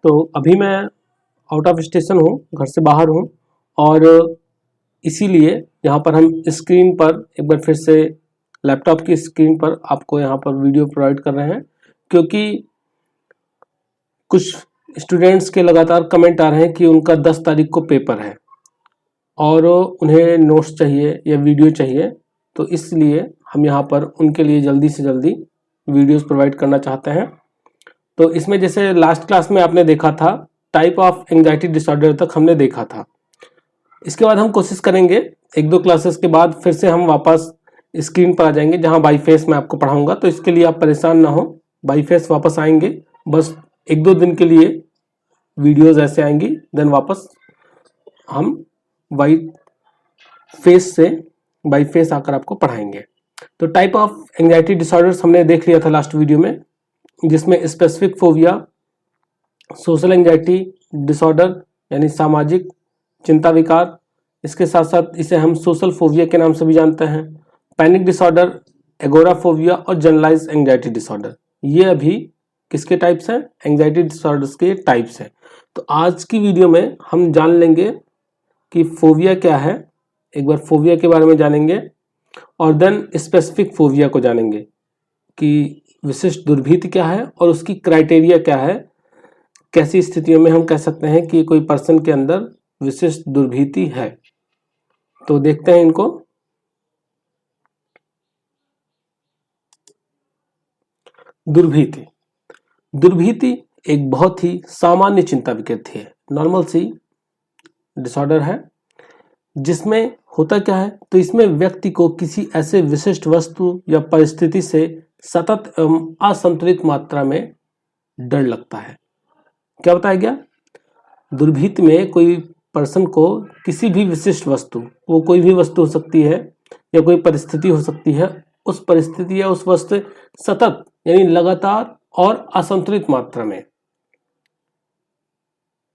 तो अभी मैं आउट ऑफ स्टेशन हूँ, घर से बाहर हूँ और इसीलिए यहाँ पर हम स्क्रीन पर एक बार फिर से लैपटॉप की स्क्रीन पर आपको यहाँ पर वीडियो प्रोवाइड कर रहे हैं, क्योंकि कुछ स्टूडेंट्स के लगातार कमेंट आ रहे हैं कि उनका 10 तारीख को पेपर है और उन्हें नोट्स चाहिए या वीडियो चाहिए। तो इसलिए हम यहाँ पर उनके लिए जल्दी से जल्दी वीडियोस प्रोवाइड करना चाहते हैं। तो इसमें जैसे लास्ट क्लास में आपने देखा था, टाइप ऑफ एंग्जाइटी डिसऑर्डर तक हमने देखा था। इसके बाद हम कोशिश करेंगे एक दो क्लासेस के बाद फिर से हम वापस स्क्रीन पर आ जाएंगे, जहां बाई फेस मैं आपको पढ़ाऊंगा। तो इसके लिए आप परेशान ना हो, बाई फेस वापस आएंगे, बस एक दो दिन के लिए वीडियोस ऐसे आएंगी, देन वापस हम बाई फेस आकर आपको पढ़ाएंगे। तो टाइप ऑफ एंग्जाइटी डिसऑर्डर्स हमने देख लिया था लास्ट वीडियो में, जिसमें specific phobia, social anxiety disorder यानी सामाजिक चिंता विकार, इसके साथ साथ इसे हम सोशल फोबिया के नाम से भी जानते हैं, पैनिक डिसऑर्डर, एगोराफोबिया और जनरलाइज एंग्जाइटी डिसऑर्डर। ये अभी किसके टाइप्स हैं? एंग्जाइटी डिसऑर्डर्स के टाइप्स हैं। तो आज की वीडियो में हम जान लेंगे कि फोबिया क्या है, एक बार फोबिया के बारे में जानेंगे और देन स्पेसिफिक फोबिया को जानेंगे कि विशिष्ट दुर्भीति क्या है और उसकी क्राइटेरिया क्या है। कैसी स्थितियों में हम कह सकते हैं कि कोई पर्सन के अंदर विशिष्ट दुर्भीति है। तो देखते हैं इनको। दुर्भीति एक बहुत ही सामान्य चिंता विकृति है, नॉर्मल सी डिसऑर्डर है, जिसमें होता क्या है, तो इसमें व्यक्ति को किसी ऐसे विशिष्ट वस्तु या परिस्थिति से सतत एवं असंतुलित मात्रा में डर लगता है। क्या बताया गया? दुर्भीति में कोई पर्सन को किसी भी विशिष्ट वस्तु, वो कोई भी वस्तु हो सकती है या कोई परिस्थिति हो सकती है, उस परिस्थिति या उस वस्तु सतत यानी लगातार और असंतुलित मात्रा में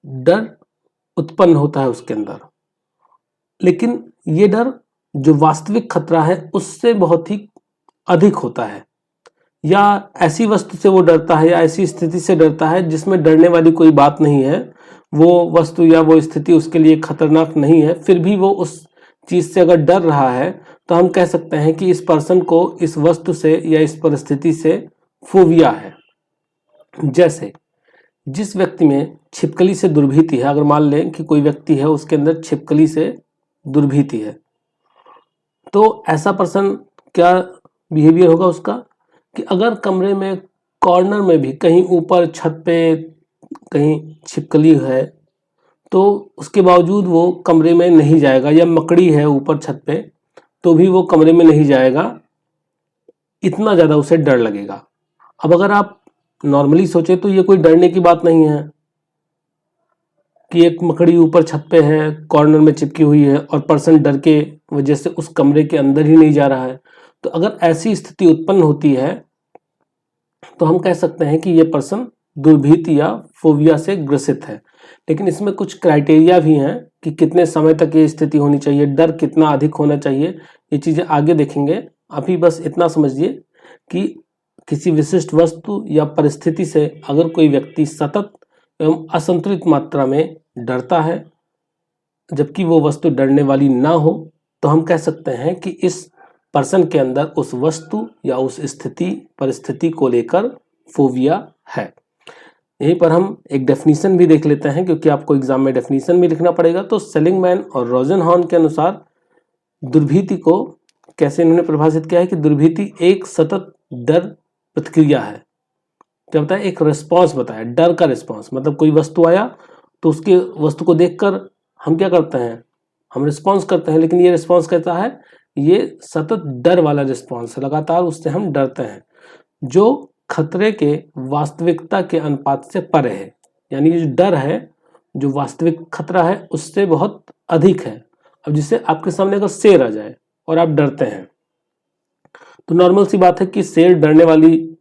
डर उत्पन्न होता है उसके अंदर। लेकिन ये डर जो वास्तविक खतरा है उससे बहुत ही अधिक होता है, या ऐसी वस्तु से वो डरता है या ऐसी स्थिति से डरता है जिसमें डरने वाली कोई बात नहीं है, वो वस्तु या वो स्थिति उसके लिए खतरनाक नहीं है, फिर भी वो उस चीज से अगर डर रहा है तो हम कह सकते हैं कि इस पर्सन को इस वस्तु से या इस परिस्थिति से फोबिया है। जैसे जिस व्यक्ति में छिपकली से दुर्भीति है, अगर मान लें कि कोई व्यक्ति है उसके अंदर छिपकली से दुर्भीति है, तो ऐसा पर्सन क्या बिहेवियर होगा उसका कि अगर कमरे में कॉर्नर में भी कहीं ऊपर छत पे कहीं छिपकली है तो उसके बावजूद वो कमरे में नहीं जाएगा, या मकड़ी है ऊपर छत पे तो भी वो कमरे में नहीं जाएगा, इतना ज़्यादा उसे डर लगेगा। अब अगर आप नॉर्मली सोचे तो ये कोई डरने की बात नहीं है कि एक मकड़ी ऊपर छत पे है, कॉर्नर में चिपकी हुई है और पर्सन डर के वजह से उस कमरे के अंदर ही नहीं जा रहा है। तो अगर ऐसी स्थिति उत्पन्न होती है तो हम कह सकते हैं कि ये पर्सन दुर्भीति या फोबिया से ग्रसित है। लेकिन इसमें कुछ क्राइटेरिया भी हैं कि कितने समय तक ये स्थिति होनी चाहिए, डर कितना अधिक होना चाहिए, ये चीज़ें आगे देखेंगे। अभी बस इतना समझिए कि किसी विशिष्ट वस्तु या परिस्थिति से अगर कोई व्यक्ति सतत एवं असंतुलित मात्रा में डरता है जबकि वो वस्तु डरने वाली ना हो, तो हम कह सकते हैं कि इस पर्सन के अंदर उस वस्तु या उस स्थिति परिस्थिति को लेकर फोबिया है। यहीं पर हम एक डेफिनेशन भी देख लेते हैं, क्योंकि आपको एग्जाम में डेफिनेशन भी लिखना पड़ेगा। तो सेलिंगमैन और रोजनहॉर्न के अनुसार दुर्भीति को कैसे इन्होंने परिभाषित किया है कि दुर्भीति एक सतत डर प्रतिक्रिया है। क्या बताया? एक रिस्पॉन्स बताया, डर का रिस्पॉन्स। मतलब कोई वस्तु आया तो उसके वस्तु को देखकर हम क्या करते हैं? हम रिस्पॉन्स करते हैं, लेकिन ये रिस्पॉन्स कहता है ये सतत डर वाला रिस्पॉन्स है, लगातार उससे हम डरते हैं, जो खतरे के वास्तविकता के अनुपात से परे है। यानी ये जो डर है, जो वास्तविक खतरा है उससे बहुत अधिक है। अब जिससे आपके सामने अगर शेर आ जाए और आप डरते हैं, तो नॉर्मल सी बात है कि शेर डरने वाली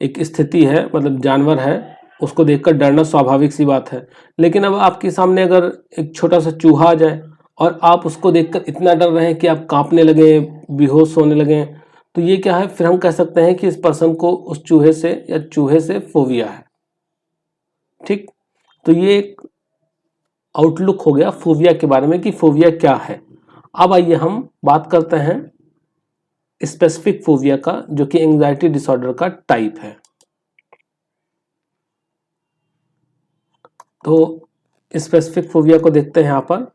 एक स्थिति है, मतलब जानवर है, उसको देखकर डरना स्वाभाविक सी बात है। लेकिन अब आपके सामने अगर एक छोटा सा चूहा आ जाए और आप उसको देखकर इतना डर रहे हैं कि आप कांपने लगे, बेहोश होने लगे, तो ये क्या है? फिर हम कह सकते हैं कि इस पर्सन को उस चूहे से या चूहे से फोबिया है। ठीक। तो ये एक आउटलुक हो गया फोबिया के बारे में कि फोबिया क्या है। अब आइए हम बात करते हैं स्पेसिफिक फोबिया का, जो कि एंजाइटी डिसऑर्डर का टाइप है। तो स्पेसिफिक फोबिया को देखते हैं यहाँ पर।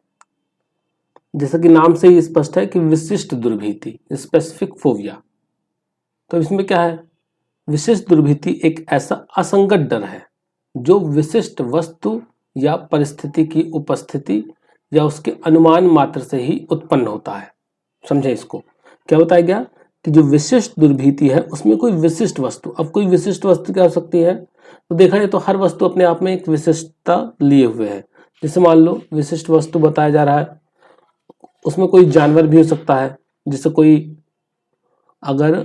जैसा कि नाम से ही स्पष्ट है कि विशिष्ट दुर्भीति, स्पेसिफिक फोबिया। तो इसमें क्या है, विशिष्ट दुर्भीति एक ऐसा असंगत डर है जो विशिष्ट वस्तु या परिस्थिति की उपस्थिति या उसके अनुमान मात्र से ही उत्पन्न होता है। समझे इसको, क्या बताया गया कि जो विशिष्ट दुर्भीति है उसमें कोई विशिष्ट वस्तु, अब कोई विशिष्ट वस्तु क्या हो सकती है, तो देखा जाए तो हर वस्तु अपने आप में एक विशिष्टता लिए हुए है। जैसे मान लो विशिष्ट वस्तु बताया जा रहा है, उसमें कोई जानवर भी हो सकता है, जैसे कोई अगर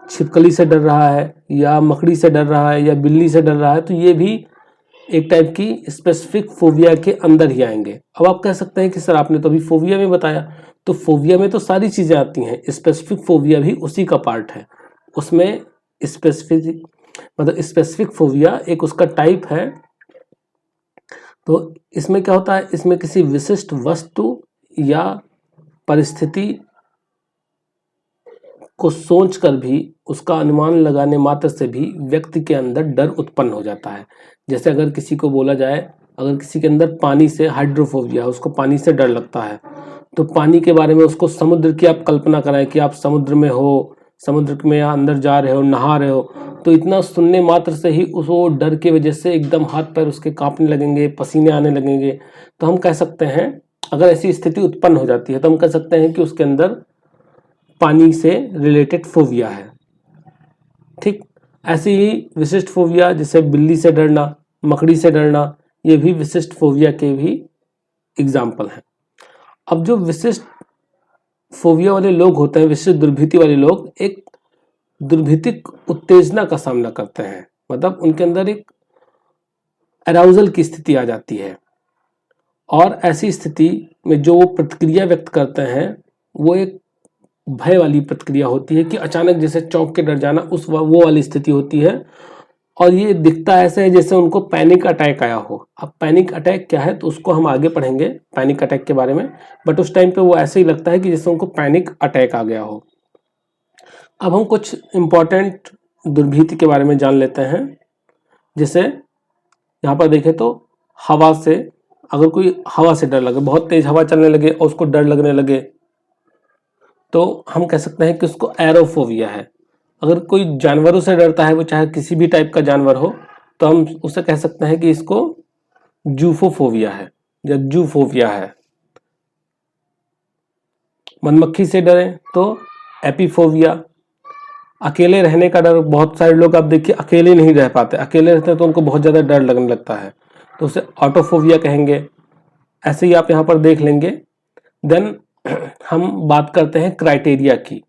छिपकली से डर रहा है या मकड़ी से डर रहा है या बिल्ली से डर रहा है, तो ये भी एक टाइप की स्पेसिफिक फोबिया के अंदर ही आएंगे। अब आप कह सकते हैं कि सर आपने तो अभी फोबिया में बताया, तो फोबिया में तो सारी चीजें आती हैं, स्पेसिफिक फोबिया भी उसी का पार्ट है। उसमें स्पेसिफिक मतलब स्पेसिफिक फोबिया एक उसका टाइप है। तो इसमें क्या होता है, इसमें किसी विशिष्ट वस्तु या परिस्थिति को सोचकर भी, उसका अनुमान लगाने मात्र से भी व्यक्ति के अंदर डर उत्पन्न हो जाता है। जैसे अगर किसी को बोला जाए, अगर किसी के अंदर पानी से हाइड्रोफोबिया, उसको पानी से डर लगता है, तो पानी के बारे में उसको समुद्र की आप कल्पना कराएं कि आप समुद्र में हो, समुद्र में अंदर जा रहे हो, नहा रहे हो, तो इतना सुनने मात्र से ही उसको डर की वजह से एकदम हाथ पैर उसके कांपने लगेंगे, पसीने आने लगेंगे। तो हम कह सकते हैं, अगर ऐसी स्थिति उत्पन्न हो जाती है तो हम कह सकते हैं कि उसके अंदर पानी से रिलेटेड फोबिया है। ठीक, ऐसे ही विशिष्ट फोबिया जैसे बिल्ली से डरना, मकड़ी से डरना, ये भी विशिष्ट फोबिया के भी एग्जाम्पल हैं। अब जो विशिष्ट फोबिया वाले लोग होते हैं, विशिष्ट दुर्भीति वाले लोग, एक दुर्भीतिक उत्तेजना का सामना करते हैं, मतलब उनके अंदर एक अराउजल की स्थिति आ जाती है, और ऐसी स्थिति में जो वो प्रतिक्रिया व्यक्त करते हैं वो एक भय वाली प्रतिक्रिया होती है कि अचानक जैसे चौंक के डर जाना, उस वो वाली स्थिति होती है। और ये दिखता ऐसे है जैसे उनको पैनिक अटैक आया हो। अब पैनिक अटैक क्या है तो उसको हम आगे पढ़ेंगे पैनिक अटैक के बारे में, बट उस टाइम पे वो ऐसे ही लगता है कि जैसे उनको पैनिक अटैक आ गया हो। अब हम कुछ इंपॉर्टेंट दुर्भीति के बारे में जान लेते हैं। जैसे यहाँ पर देखें तो हवा से, अगर कोई हवा से डर लगे, बहुत तेज हवा चलने लगे और उसको डर लगने लगे, तो हम कह सकते हैं कि उसको एरोफोबिया है। अगर कोई जानवरों से डरता है, वो चाहे किसी भी टाइप का जानवर हो, तो हम उसे कह सकते हैं कि इसको जूफोफोबिया है या जूफोबिया है। मधुमक्खी से डरे तो एपीफोबिया। अकेले रहने का डर, बहुत सारे लोग आप देखिए अकेले नहीं रह पाते, अकेले रहते हैं तो उनको बहुत ज़्यादा डर लगने लगता है, तो उसे ऑटोफोबिया कहेंगे। ऐसे ही आप यहाँ पर देख लेंगे। देन हम बात करते हैं क्राइटेरिया की।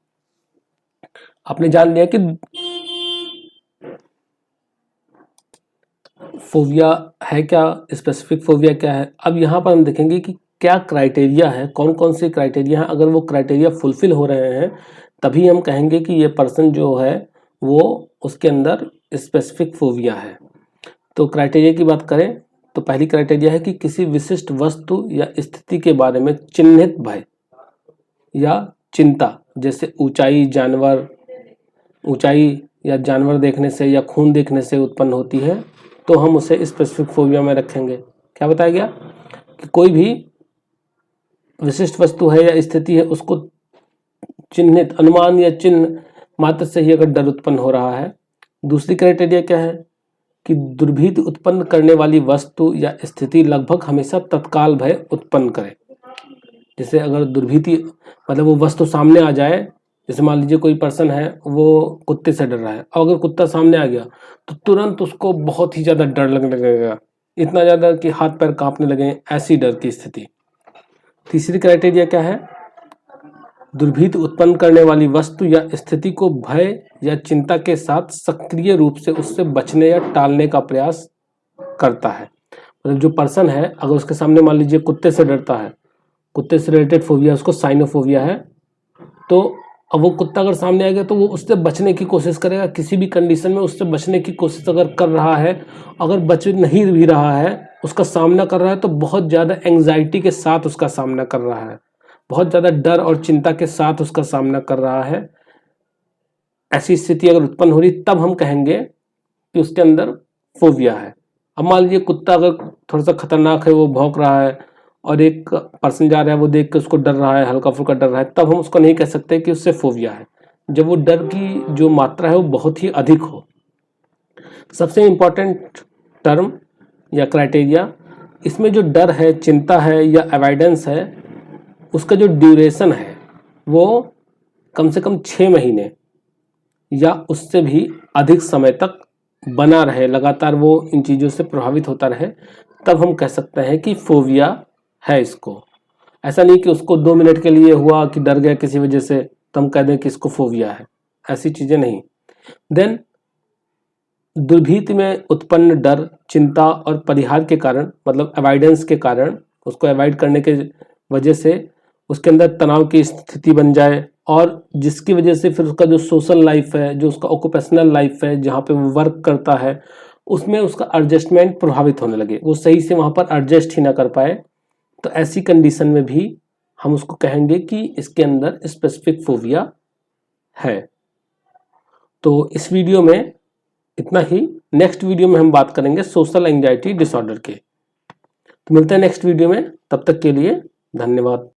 आपने जान लिया कि फोबिया है क्या, स्पेसिफिक फोबिया क्या है। अब यहाँ पर हम देखेंगे कि क्या क्राइटेरिया है, कौन कौन से क्राइटेरिया हैं। अगर वो क्राइटेरिया फुलफिल हो रहे हैं तभी हम कहेंगे कि ये पर्सन जो है वो उसके अंदर स्पेसिफिक फोबिया है। तो क्राइटेरिया की बात करें तो पहली क्राइटेरिया है कि किसी विशिष्ट वस्तु या स्थिति के बारे में चिन्हित भय या चिंता, जैसे ऊंचाई, जानवर, ऊंचाई या जानवर देखने से या खून देखने से उत्पन्न होती है, तो हम उसे स्पेसिफिक फोबिया में रखेंगे। क्या बताया गया कि कोई भी विशिष्ट वस्तु है या स्थिति है, उसको चिन्हित, अनुमान या चिन्ह मात्र से ही अगर डर उत्पन्न हो रहा है। दूसरी क्राइटेरिया क्या है कि दुर्भीति उत्पन्न करने वाली वस्तु या स्थिति लगभग हमेशा तत्काल भय उत्पन्न करे। जैसे अगर दुर्भीति मतलब वो वस्तु सामने आ जाए, जैसे मान लीजिए कोई पर्सन है वो कुत्ते से डर रहा है, और अगर कुत्ता सामने आ गया तो तुरंत उसको बहुत ही ज़्यादा डर लगने लगेगा, इतना ज़्यादा कि हाथ पैर कांपने लगे, ऐसी डर की स्थिति। तीसरी क्राइटेरिया क्या है, दुर्भीति उत्पन्न करने वाली वस्तु या स्थिति को भय या चिंता के साथ सक्रिय रूप से उससे बचने या टालने का प्रयास करता है। मतलब जो पर्सन है अगर उसके सामने मान लीजिए कुत्ते से डरता है, कुत्ते से रिलेटेड फोबिया उसको साइनोफोबिया है, तो अब वो कुत्ता अगर सामने आएगा तो वो उससे बचने की कोशिश करेगा, किसी भी कंडीशन में उससे बचने की कोशिश अगर कर रहा है, अगर बच नहीं भी रहा है, उसका सामना कर रहा है तो बहुत ज़्यादा एंग्जाइटी के साथ उसका सामना कर रहा है, बहुत ज़्यादा डर और चिंता के साथ उसका सामना कर रहा है। ऐसी स्थिति अगर उत्पन्न हो रही तब हम कहेंगे कि उसके अंदर फोबिया है। अब मान लीजिए कुत्ता अगर थोड़ा सा खतरनाक है, वो भौंक रहा है और एक पर्सन जा रहा है, वो देख के उसको डर रहा है, हल्का फुल्का डर रहा है, तब हम उसको नहीं कह सकते कि उससे फोबिया है, जब वो डर की जो मात्रा है वो बहुत ही अधिक हो। सबसे इम्पोर्टेंट टर्म या क्राइटेरिया, इसमें जो डर है, चिंता है या अवॉइडेंस है, उसका जो ड्यूरेशन है वो कम से कम 6 महीने या उससे भी अधिक समय तक बना रहे, लगातार वो इन चीज़ों से प्रभावित होता रहे, तब हम कह सकते हैं कि फोबिया है इसको। ऐसा नहीं कि उसको 2 मिनट के लिए हुआ कि डर गया किसी वजह से तो हम कह दें कि इसको फोबिया है, ऐसी चीज़ें नहीं। देन दुर्भीति में उत्पन्न डर, चिंता और परिहार के कारण, मतलब अवॉइडेंस के कारण, उसको अवॉइड करने के वजह से उसके अंदर तनाव की स्थिति बन जाए और जिसकी वजह से फिर उसका जो सोशल लाइफ है, जो उसका ऑक्यूपेशनल लाइफ है, जहाँ पे वो वर्क करता है, उसमें उसका एडजस्टमेंट प्रभावित होने लगे, वो सही से वहाँ पर एडजस्ट ही ना कर पाए, तो ऐसी कंडीशन में भी हम उसको कहेंगे कि इसके अंदर स्पेसिफिक फोबिया है। तो इस वीडियो में इतना ही। नेक्स्ट वीडियो में हम बात करेंगे सोशल एंजाइटी डिसऑर्डर के। तो मिलते हैं नेक्स्ट वीडियो में, तब तक के लिए धन्यवाद।